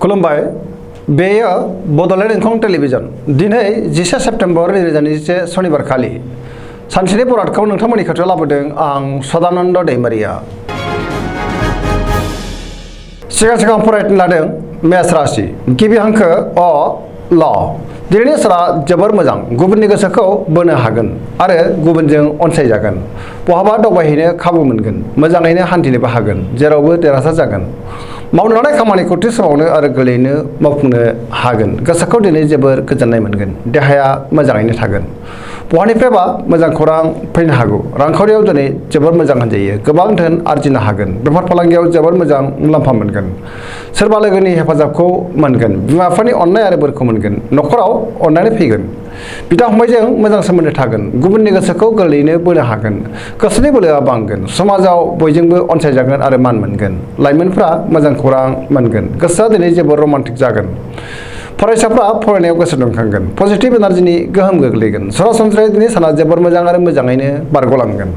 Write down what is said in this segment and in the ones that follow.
खुलुमबाय बेयो बड'लेण्ड इंखं टेलिभिजन दिनै 10 सेप्तेम्बर 2021 शनिबार खालि सानसेनि बरादखौ नोंथांमोननि खाथियाव लाबोदों आं सदानन्द दैमारिया। सिगां फरायनो लादों मेष राशि गिबि हांखो अ ल दिनैनि साना जोबोर मोजां गुबुननि गोसोखौ बोनो हागोन आरो गुबुनजों अनसायजागोन। बहाबा दावबायहैनो खाबु मोनगोन मोजाङैनो हान्थिनोबो हागोन जेरावबो देरहासार जागोन। मावनो लानाय खामानिखौ थि समावनो आरो गोरलैयैनो मावफुंनो हागोन। गोसोखौ दिनै जोबोर गोजोननाय मोनगोन देहाया मोजाङैनो थागोन। बहानिफ्रायबा मोजां खौरां फैनो हागौ। रांखावरियाव दिनै जोबोर मोजां होनजायो गोबां धोन आरजिनो हागोन। बेफार फालांगियाव जोबोर मोजां मुलाम्फा मोनगोन। सोरबा लोगोनि हेफाजाबखौ मोनगोन। बिमा बिफानि अननाय आरो बोरखौ मोनगोन। न'खराव अननानै फैगोन। बिदा फंबायजों मोजां सोमोन्दो थागोन। गुबुननि गोसोखौ गोरलैयैनो बोनो हागोन। गोसोनि बोलोआ बांगोन। समाजाव बयजोंबो अनसायजागोन आरो मान मोनगोन। लाइमोनफ्रा मोजां खौरां मोनगोन। गोसोआ दिनै जोबोर रमान्टिक जागोन। फरायसाफ्रा फरायनायाव गोसो दुंखांगोन। पजिटिभ एनार्जिनि गोहोम गोग्लैगोन। सरासनस्रायै दिनै साना जोबोर मोजां आरो मोजाङैनो बारग'लांगोन।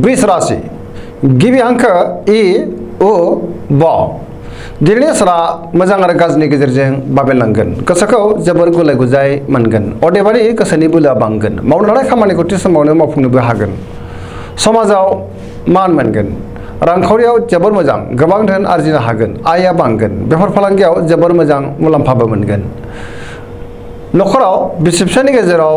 वृष राशि गिबि हांखो इ उ ब दिनैनि साना मोजां आरो गाज्रिनि गेजेरजों बाबेनलांगोन। गोसोखौ जोबोर गुलाय गुजाय मोनगोन। अदेबानि गोसोनि बोलोआ बांगोन। मावनो लानाय खामानिखौ थि समावनो मावफुंनोबो हागोन। समाजाव मान मोनगोन। रांखावरियाव जोबोर मोजां गोबां धोन आरजिनो हागोन। आयआ बांगोन। बेफार फालांगियाव जोबोर मोजां मुलाम्फाबो मोनगोन। न'खराव बिसि फिसायनि गेजेराव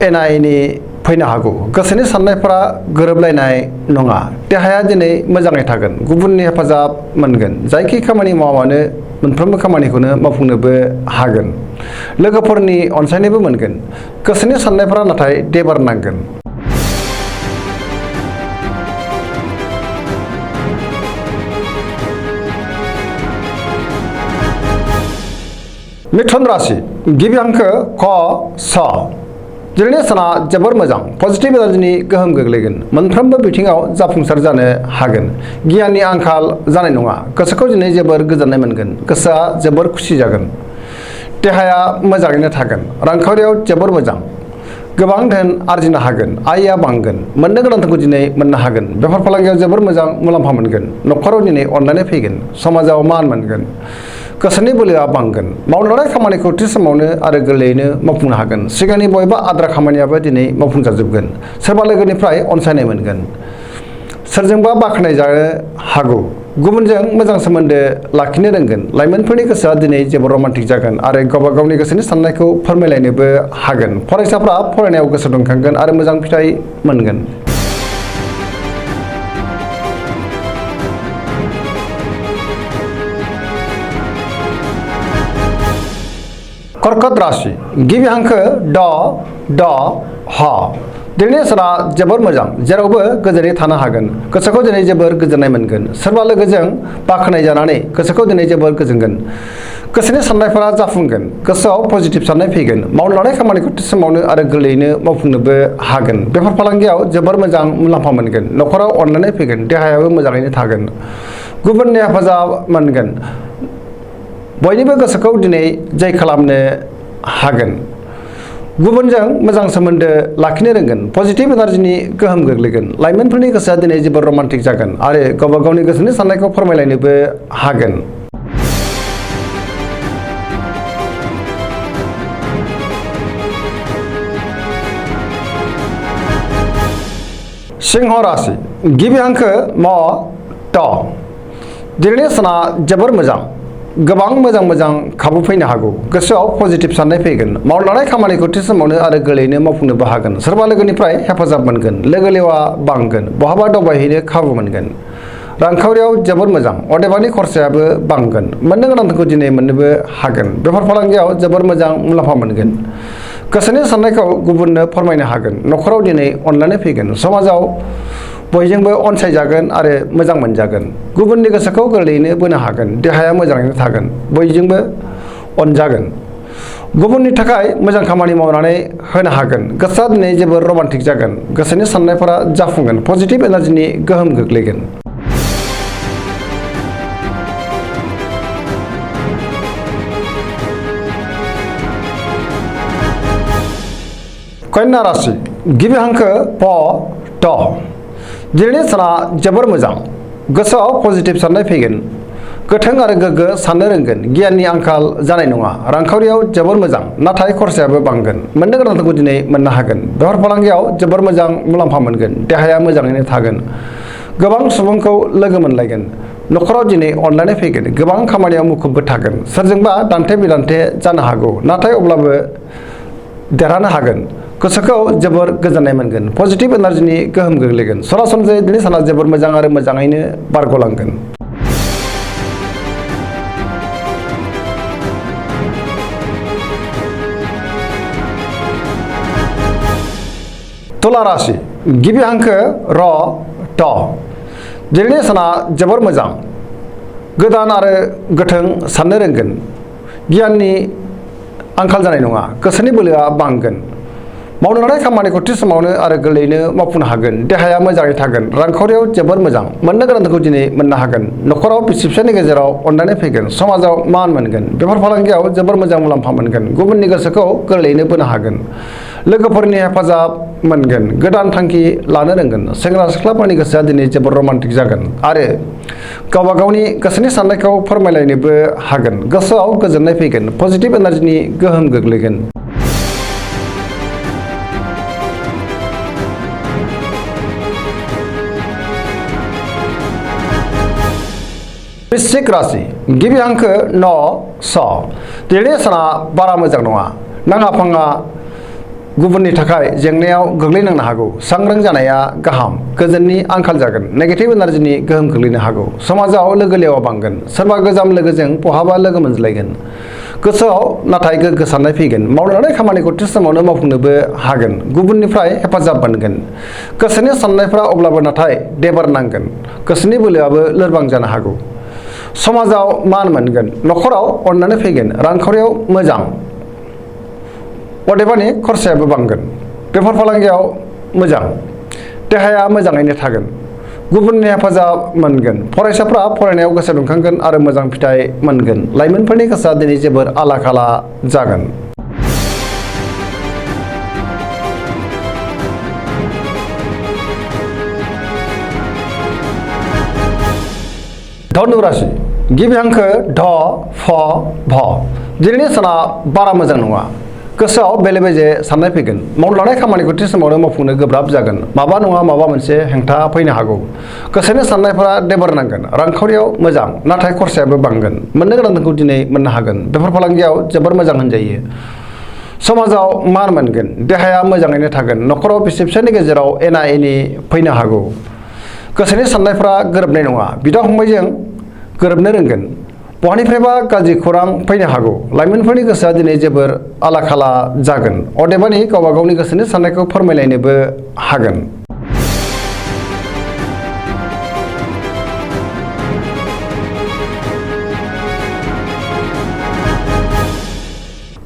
एना एनि फैनो हागौ। गोसोनि साननायफोरा गोरोबलायनाय नङा। देहाया दिनै मोजाङै थागोन। गुबुननि हेफाजाब मोनगोन। जायखि खामानि मावा मानो मोनफ्रोमबो खामानिखौनो मावफुंनोबो हागोन। लोगोफोरनि अनसायनायबो मोनगोन। गोसोनि साननायफोरा नाथाय देबार नांगोन। मिथुन राशि गिबि हांखो क स दिनैनि साना जोबोर मोजां पजिटिभ एनार्जिनि गोहोम गोग्लैगोन। मोनफ्रोमबो बिथिङाव जाफुंसार जानो हागोन। गियाननि आंखाल जानाय नङा। गोसोखौ दिनै जोबोर गोजोननाय मोनगोन। गोसोआ जोबोर खुसि जागोन। देहाया मोजाङैनो थागोन। रांखावरियाव जोबोर मोजां गोबां धोन आरजिनो हागोन। आयआ बांगोन। मोननो गोनांखौ दिनै मोननो हागोन। बेफार फालांगियाव जोबोर मोजां मुलाम्फा मोनगोन। न'खराव दिनै अननानै फैगोन। समाजाव मान मोनगोन। गोसोनि बोलोआ बांगोन। मावनो लानाय खामानिखौ थि समावनो आरो गोरलैयैनो मावफुंनो हागोन। सिगांनि बबेबा आद्रा खामानियाबो दिनै मावफुंजाजोबगोन। सोरबा लोगोनिफ्राय अनसायनाय मोनगोन। सोरजोंबा बाख्नाय जानो हागौ। गुबुनजों मोजां सोमोन्दो लाखिनो रोंगोन। लाइमोनफोरनि गोसोआ दिनै जोबोर रमान्टिक जागोन आरो गावबा गावनि गोसोनि साननायखौ फोरमायलायनोबो हागोन। फरायसाफ्रा फरायनायाव गोसो दुंखांगोन आरो मोजां फिथाइ मोनगोन। कर्कट राशि गिबि हांखो ड ड ह दिनैनि साना जोबोर मोजां जेरावबो गोजोनै थानो हागोन। गोसोखौ दिनै जोबोर गोजोननाय मोनगोन। सोरबा लोगोजों बाख्नाय जानानै गोसोखौ दिनै जोबोर गोजोनगोन। गोसोनि साननायफोरा जाफुंगोन। गोसोआव पजिटिभ साननाय फैगोन। मावनो लानाय खामानिखौ थि समावनो आरो गोरलैयैनो मावफुंनोबो हागोन। बेफार फालांगियाव जोबोर मोजां मुलाम्फा मोनगोन। न'खराव अननानै फैगोन। देहायाबो मोजाङैनो थागोन। गुबुननि हेफाजाब मोनगोन। बयनिबो गोसोखौ दिनै जय खालामनो हागोन। गुबुनजों मोजां सोमोन्दो लाखिनो रोंगोन। पजिटिभ एनार्जिनि गोहोम गोग्लैगोन। लाइमोनफोरनि गोसोआ दिनै जोबोर रमान्टिक जागोन आरो गावबा गावनि गोसोनि साननायखौ फोरमायलायनोबो हागोन। सिंह राशि गिबि हांखो म ट दिनैनि साना जोबोर मोजां गोबां मोजां खाबु फैनो हागौ। गोसोआव पजिटिभ साननाय फैगोन। मावनो लानाय खामानिखौ थि समावनो आरो गोरलैयैनो मावफुंनोबो हागोन। सोरबा लोगोनिफ्राय हेफाजाब मोनगोन। लोगो लेवा बांगोन। बहाबा दावबायहैनो खाबु मोनगोन। रांखावरियाव जोबोर मोजां अदेबानि खरसायाबो बांगोन। मोननो गोनांखौ दिनै मोननोबो हागोन। बेफार फालांगियाव जोबोर मोजां मुलाम्फा मोनगोन। गोसोनि साननायखौ गुबुननो फोरमायनो हागोन। न'खराव दिनै अननानै फैगोन। समाजाव बयजोंबो अनसायजागोन आरो मोजां मोनजागोन। गुबुननि गोसोखौ गोरलैयैनो बोनो हागोन। देहाया मोजाङैनो थागोन। बयजोंबो अनजागोन। गुबुननि थाखाय मोजां खामानि मावनानै होनो हागोन। गोसोआ दिनै जोबोर रमान्टिक जागोन। गोसोनि साननायफोरा जाफुंगोन। पजिटिभ एनार्जिनि गोहोम गोग्लैगोन। कन्या राशि गिबि हांखो प ट दिनैनि साना जोबोर मोजां गोसोआव पजिटिभ साननाय फैगोन गोथों आरो गोग्गो साननो रोंगोन गियाननि आंखाल जानाय नङा रांखावरियाव जोबोर मोजां नाथाय खरसायाबो बांगोन मोननो गोनांखौ दिनै मोननो हागोन बेफार फालांगियाव जोबोर मोजां मुलाम्फा मोनगोन देहाया मोजाङैनो थागोन गोबां सुबुंखौ लोगो मोनलायगोन न'खराव दिनै अनलायनाय फैगोन गोबां खामानियाव मुखुबबो थागोन सोरजोंबा दान्थे बिदान्थे जानो हागौ नाथाय अब्लाबो देरहानो हागोन गोसोखौ जोबोर गोजोननाय मोनगोन पजिटिभ एनार्जिनि गोहोम गोग्लैगोन सरासनस्रायै दिनै साना जोबोर मोजां आरो मोजाङैनो बारग'लांगोन तुला राशि गिबि हांखो र ट दिनैनि साना जोबोर मोजां गोदान आरो गोथों साननो रोंगोन गियाननि आंखाल जानाय नङा गोसोनि बोलोआ बांगोन मावनो लानाय खामानिखौ थि समावनो आरो गोरलैयैनो मावफुंनो हागोन देहाया मोजाङै थागोन रांखावरियाव जोबोर मोजां मोननो गोनांखौ दिनै मोननो हागोन न'खराव बिसि फिसायनि गेजेराव अनलायनाय फैगोन समाजाव मान मोनगोन बेफार फालांगियाव जोबोर मोजां मुलाम्फा मोनगोन गुबुननि गोसोखौ गोरलैयैनो बोनो हागोन लोगोफोरनि हेफाजाब मोनगोन गोदान थांखि लानो रोंगोन सेंग्रा सिख्लाफोरनि गोसोआ दिनै जोबोर रमान्टिक जागोन आरो गावबा गावनि गोसोनि साननायखौ फोरमायलायनोबो हागोन गोसोआव गोजोननाय फैगोन पजिटिभ एनार्जिनि गोहोम गोग्लैगोन वृश्चिक राशि गिबि हांखो न स दिनैनि साना बारा मोजां नङा नाङा फाङा गुबुननि थाखाय जेंनायाव गोग्लैनांनो हागौ सांग्रां जानाया गाहाम गोजोननि आंखाल जागोन नेगेटिभ एनार्जिनि गोहोम गोग्लैनो हागौ समाजाव लोगो लेवा बांगोन सोरबा गोजाम लोगोजों बहाबा लोगो मोनज्लायगोन गोसोआव नाथाय गोग्गो साननाय फैगोन मावनो लानाय खामानिखौ थि समावनो मावफुंनोबो हागोन गुबुननिफ्राय हेफाजाब मोनगोन गोसोनि साननायफ्रा अब्लाबो नाथाय देबार नांगोन गोसोनि बोलोआबो लोरबां जानो हागौ समाजाव मान मोनगोन न'खराव अननानै फैगोन रांखावरियाव मोजां अदेबानि खरसायाबो बांगोन बेफार फालांगियाव मोजां देहाया मोजाङैनो थागोन गुबुननि हेफाजाब मोनगोन फरायसाफ्रा फरायनायाव गोसो दुंखांगोन आरो मोजां फिथाइ मोनगोन लाइमोनफोरनि गोसोआ दिनै जोबोर आला खाला जागोन धनु राशि गिबि हांखो ध फ भ दिनैनि साना बारा मोजां नङा गोसोआव बेले बेजे साननाय फैगोन मावनो लानाय खामानिखौ थि समावनो मावफुंनो गोब्राब जागोन माबा नङा माबा मोनसे हेंथा फैनो हागौ गोसोनि साननायफोरा देबार नांगोन रांखावरियाव मोजां नाथाय खरसायाबो बांगोन मोननो गोनांखौ दिनै मोननो हागोन बेफार फालांगियाव जोबोर मोजां होनजायो समाजाव मान मोनगोन देहाया मोजाङैनो थागोन न'खराव बिसि फिसायनि गेजेराव एना एनि फैनो हागौ गोसोनि साननायफ्रा गोरोबनाय नङा बिदा फंबायजों गोरोबनो रोंगोन बहानिफ्रायबा गाज्रि खौरां फैनो हागौ लाइमोनफोरनि गोसोआ दिनै जोबोर आला खाला जागोन अदेबानि गावबा गावनि गोसोनि साननायखौ फोरमायलायनोबो हागोन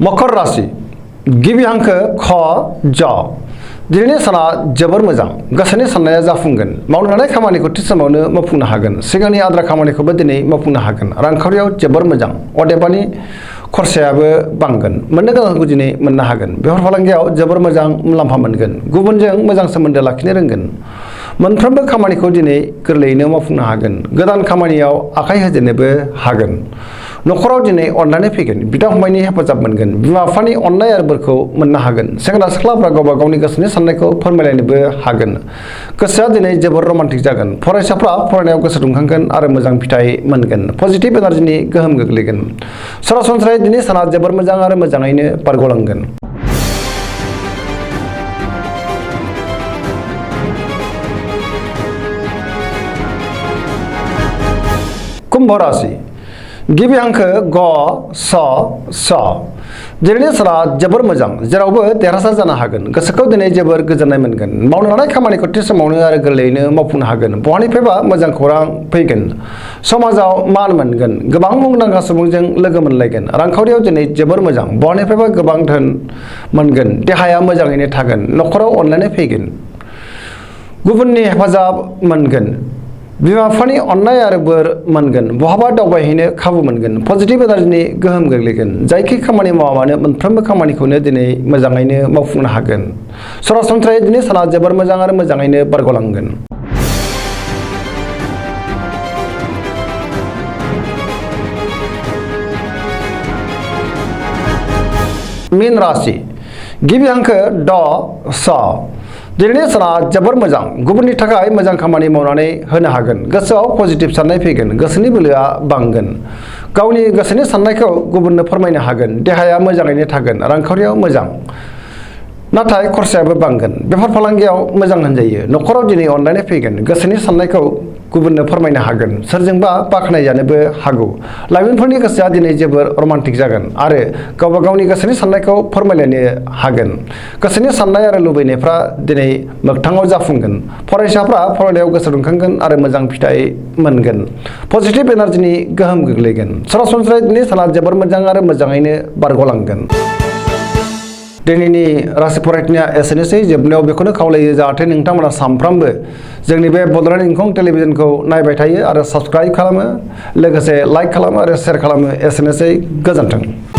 मकर राशि गिबि हांखो ख ज दिनैनि साना जोबोर मोजां गोसोनि साननाया जाफुंगोन मावनो लानाय खामानिखौ थि समावनो मावफुंनो हागोन सिगांनि आद्रा खामानिखौबो दिनै मावफुंनो हागोन रांखावरियाव जोबोर मोजां अदेबानि खरसायाबो बांगोन मोननो गोनांखौ दिनै मोननो हागोन बेफार फालांगियाव जोबोर मोजां मुलाम्फा मोनगोन गुबुनजों मोजां सोमोन्दो लाखिनो रोंगोन मोनफ्रोमबो खामानिखौ दिनै गोरलैयैनो मावफुंनो हागोन गोदान खामानियाव आखाइ होजेननोबो हागोन न'खराव दिनै अननानै फैगोन बिदा फंबायनि हेफाजाब मोनगोन बिमा बिफानि अननाय आरो बोरखौ मोननो हागोन सेंग्रा सिख्लाफ्रा गावबा गावनि गोसोनि साननायखौ फोरमायलायनोबो हागोन गोसोआ दिनै जोबोर रमान्टिक जागोन फरायसाफ्रा फरायनायाव गोसो दुंखांगोन आरो मोजां फिथाइ मोनगोन पजिटिभ एनार्जिनि गोहोम गोग्लैगोन सरासनस्रायै दिनै साना जोबोर मोजां आरो मोजाङैनो बारग'लांगोन कुम्भ राशि गिबि हांखो ग स स दिनैनि साना जोबोर मोजां जेरावबो देरहासार जानो हागोन गोसोखौ दिनै जोबोर गोजोननाय मोनगोन मावनो लानाय खामानिखौ थि समावनो आरो गोरलैयैनो मावफुंनो हागोन बहानिफ्रायबा मोजां खौरां फैगोन समाजाव मान मोनगोन गोबां मुंदांखा सुबुंजों लोगो मोनलायगोन रांखावरियाव दिनै जोबोर मोजां बहानिफ्रायबा गोबां धोन मोनगोन देहाया मोजाङैनो थागोन न'खराव अनलायनाय फैगोन गुबुननि हेफाजाब मोनगोन बिमा बिफानि अननाय आरो बोर मोनगोन, बहाबा दावबायहैनो खाबु मोनगोन, पजिटिभ एनार्जिनि गोहोम गोग्लैगोन। जायखि खामानि मावा मानो मोनफ्रोमबो खामानिखौनो दिनै मोजाङैनो मावफुंनो हागोन। सरासनस्रायै दिनै साना जोबोर मोजां आरो मोजाङैनो बारग'लांगोन। मीन राशि गिबि हांखो ड स। दिनैनि साना जोबोर मोजां, गुबुननि थाखाय मोजां खामानि मावनानै होनो हागोन। गोसोआव पजिटिभ साननाय फैगोन, गोसोनि बोलोआ बांगोन। गावनि गोसोनि साननायखौ गुबुननो फोरमायनो हागोन। देहाया मोजाङैनो थागोन, रांखावरियाव मोजां, नाथाय खरसायाबो बांगोन। बेफार फालांगियाव मोजां होनजायो। न'खराव दिनै अनलायनाय फैगोन, गोसोनि साननायखौ गुबुननो फोरमायनो हागोन, सोरजोंबा बाख्नायजानोबो हागौ। लाइमोनफोरनि गोसोआ दिनै जोबोर रमान्टिक जागोन आरो गावबा गावनि गोसोनि साननायखौ फोरमायलायनो हागोन। गोसोनि साननाय आरो लुबैनायफ्रा दिनै मोगथाङाव जाफुंगोन। फरायसाफ्रा फरायनायाव गोसो दुंखांगोन आरो मोजां फिथाइ मोनगोन। पजिटिभ एनार्जिनि गोहोम गोग्लैगोन। सरासनस्रायै दिनै साना जोबोर मोजां आरो मोजाङैनो बारग'लांगोन। दिनैनि राशि फरायनाया एसेनोसै। जोबनायाव बेखौनो खावलायो जाहाथे नोंथांमोना सानफ्रामबो जोंनि बे बड'लेण्ड इंखं टेलिभिजनखौ नायबाय थायो आरो साबस्क्राइब खालामो, लोगोसे लाइक खालामो आरो शेयार खालामो। एसेनोसै, गोजोन्थों।